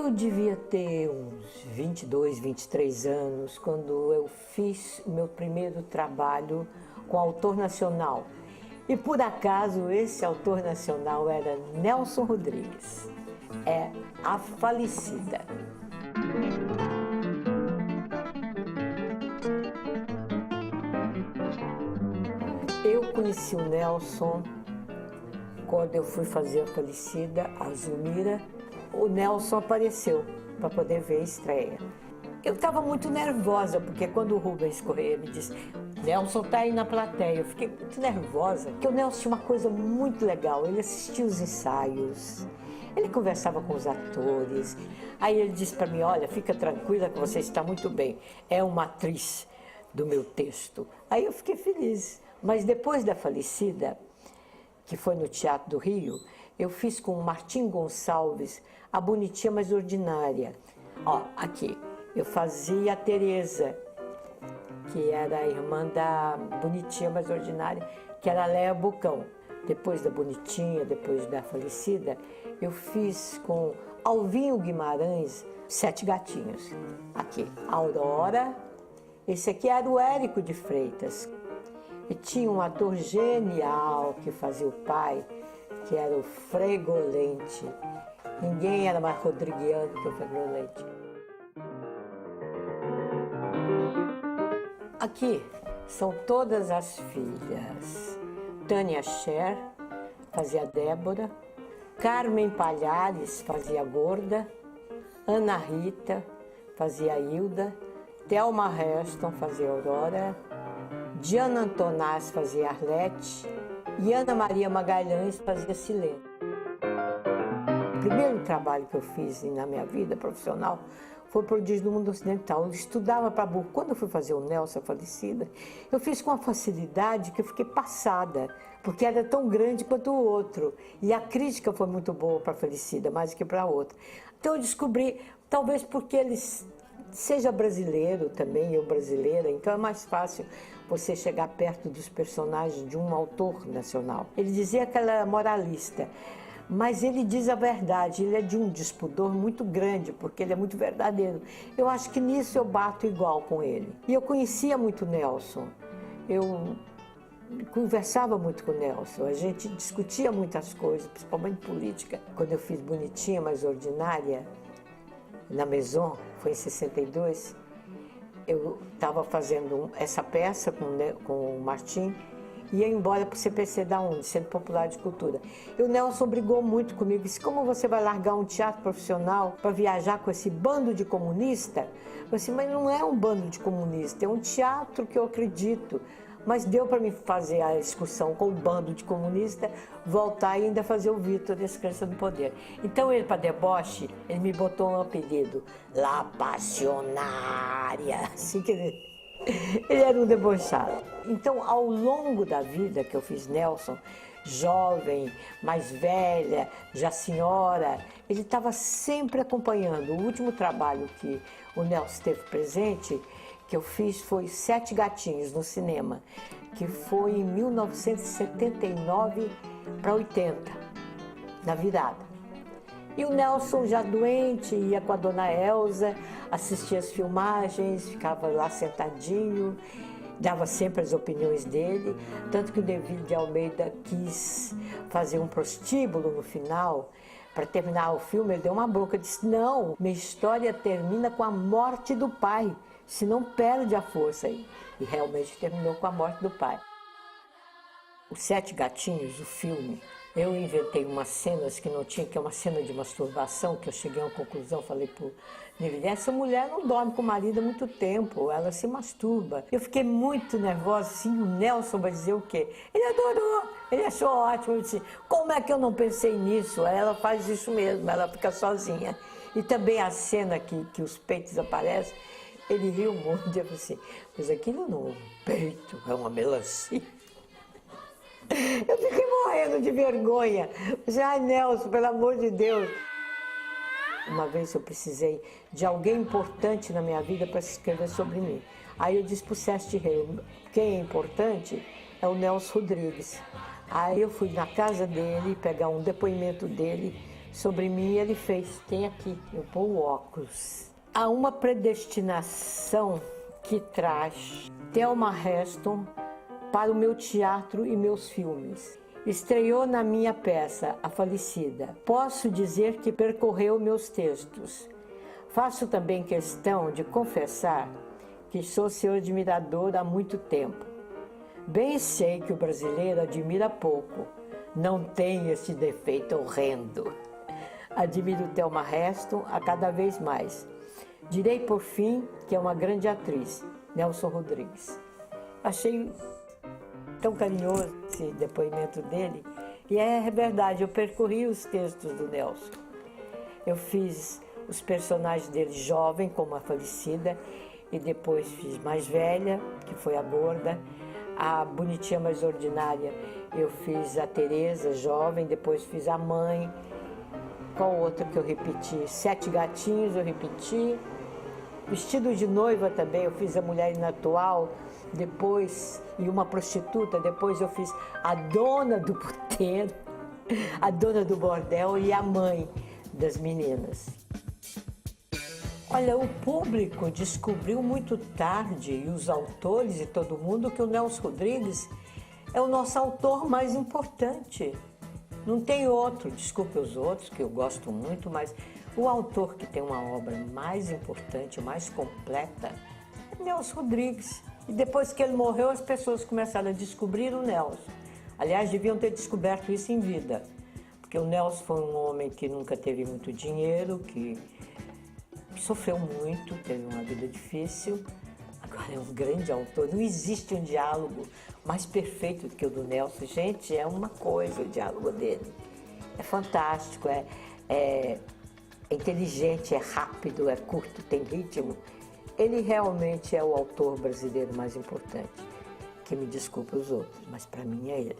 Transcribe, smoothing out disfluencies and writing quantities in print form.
Eu devia ter uns 22, 23 anos quando eu fiz o meu primeiro trabalho com autor nacional. E por acaso esse autor nacional era Nelson Rodrigues, é A Falecida. Eu conheci o Nelson quando eu fui fazer A Falecida, a Zulmira. O Nelson apareceu para poder ver a estreia. Eu estava muito nervosa, porque quando o Rubens Correia me disse Nelson está aí na plateia, eu fiquei muito nervosa, porque o Nelson tinha uma coisa muito legal, ele assistia os ensaios, ele conversava com os atores, aí ele disse para mim, olha, fica tranquila que você está muito bem, é uma atriz do meu texto. Aí eu fiquei feliz, mas depois da Falecida, que foi no Teatro do Rio, eu fiz com o Martim Gonçalves A Bonitinha Mais Ordinária. Ó, aqui, eu fazia a Tereza, que era a irmã da Bonitinha Mais Ordinária, que era a Léa Bocão. Depois da Bonitinha, depois da Falecida, eu fiz com Alvinho Guimarães Sete Gatinhos. Aqui, Aurora, esse aqui era o Érico de Freitas. E tinha um ator genial que fazia o pai, que era o Fregolente. Ninguém era mais rodriguiano que o Fregolente. Aqui são todas as filhas. Tânia Scher fazia Débora, Carmen Palhares fazia Gorda, Ana Rita fazia Hilda, Thelma Heston fazia Aurora, Diana Antonás fazia Arlete e Ana Maria Magalhães fazia Silene. O primeiro trabalho que eu fiz na minha vida profissional foi Prodígio do Mundo Ocidental. Eu estudava para burro. Quando eu fui fazer o Nelson, A Falecida, eu fiz com uma facilidade que eu fiquei passada, porque era tão grande quanto o outro. E a crítica foi muito boa para a Falecida, mais do que para a outra. Então eu descobri, talvez porque eles seja brasileiro também, eu brasileira, então é mais fácil você chegar perto dos personagens de um autor nacional. Ele dizia que ela era moralista, mas ele diz a verdade, ele é de um despudor muito grande, porque ele é muito verdadeiro. Eu acho que nisso eu bato igual com ele. E eu conhecia muito o Nelson, eu conversava muito com o Nelson, a gente discutia muitas coisas, principalmente política. Quando eu fiz Bonitinha Mais Ordinária, na Maison, foi em 62, eu estava fazendo essa peça com o Martim, ia embora para o CPC da UNE, Centro Popular de Cultura. E o Nelson brigou muito comigo, disse, como você vai largar um teatro profissional para viajar com esse bando de comunista? Eu disse, mas não é um bando de comunista, é um teatro que eu acredito. Mas deu para mim fazer a excursão com o bando de comunista, voltar e ainda fazer o Vitor desse Criança do Poder. Então ele, para deboche, ele me botou um apelido, La Passionária, assim que ele era um debochado. Então, ao longo da vida que eu fiz Nelson, jovem, mais velha, já senhora, ele estava sempre acompanhando. O último trabalho que o Nelson esteve presente, que eu fiz, foi Sete Gatinhos no cinema, que foi em 1979 para 80, na virada. E o Nelson, já doente, ia com a dona Elza, assistia as filmagens, ficava lá sentadinho, dava sempre as opiniões dele, tanto que o Neville de Almeida quis fazer um prostíbulo no final. Para terminar o filme, ele deu uma bronca, disse, não, minha história termina com a morte do pai, senão perde a força aí. E realmente terminou com a morte do pai. Os Sete Gatinhos, o filme, eu inventei umas cenas que não tinha, que é uma cena de masturbação, que eu cheguei a uma conclusão, falei pro Neville, essa mulher não dorme com o marido há muito tempo, ela se masturba. Eu fiquei muito nervosa, assim, o Nelson vai dizer o quê? Ele adorou, ele achou ótimo, eu disse, como é que eu não pensei nisso? Ela faz isso mesmo, ela fica sozinha. E também a cena que os peitos aparecem, ele riu muito, eu falei assim, mas aquilo não é um peito, é uma melancia. Eu fiquei morrendo de vergonha. Ai, Nelson, pelo amor de Deus. Uma vez eu precisei de alguém importante na minha vida para escrever sobre mim. Aí eu disse para o Sérgio Rei, quem é importante é o Nelson Rodrigues. Aí eu fui na casa dele pegar um depoimento dele sobre mim ele fez. Tem aqui, eu pôr o óculos. Há uma predestinação que traz Thelma Heston para o meu teatro e meus filmes. Estreou na minha peça, A Falecida. Posso dizer que percorreu meus textos. Faço também questão de confessar que sou seu admirador há muito tempo. Bem sei que o brasileiro admira pouco, não tem esse defeito horrendo. Admiro Thelma Heston a cada vez mais. Direi por fim que é uma grande atriz, Nelson Rodrigues. Achei tão carinhoso esse depoimento dele, e é verdade, eu percorri os textos do Nelson. Eu fiz os personagens dele jovem, como a Falecida, e depois fiz mais velha, que foi a Gorda. A Bonitinha Mais Ordinária, eu fiz a Tereza jovem, depois fiz a mãe. Qual outra que eu repeti? Sete Gatinhos eu repeti. Vestido de Noiva também, eu fiz a Mulher Inatual, depois, e uma prostituta, depois eu fiz a dona do puteiro, a dona do bordel e a mãe das meninas. Olha, o público descobriu muito tarde, e os autores e todo mundo, que o Nelson Rodrigues é o nosso autor mais importante. Não tem outro, desculpe os outros, que eu gosto muito, mas o autor que tem uma obra mais importante, mais completa, é Nelson Rodrigues. E depois que ele morreu, as pessoas começaram a descobrir o Nelson. Aliás, deviam ter descoberto isso em vida, porque o Nelson foi um homem que nunca teve muito dinheiro, que sofreu muito, teve uma vida difícil. Agora é um grande autor. Não existe um diálogo mais perfeito do que o do Nelson. Gente, é uma coisa o diálogo dele. É fantástico, é inteligente, é rápido, é curto, tem ritmo. Ele realmente é o autor brasileiro mais importante. Que me desculpe os outros, mas para mim é ele.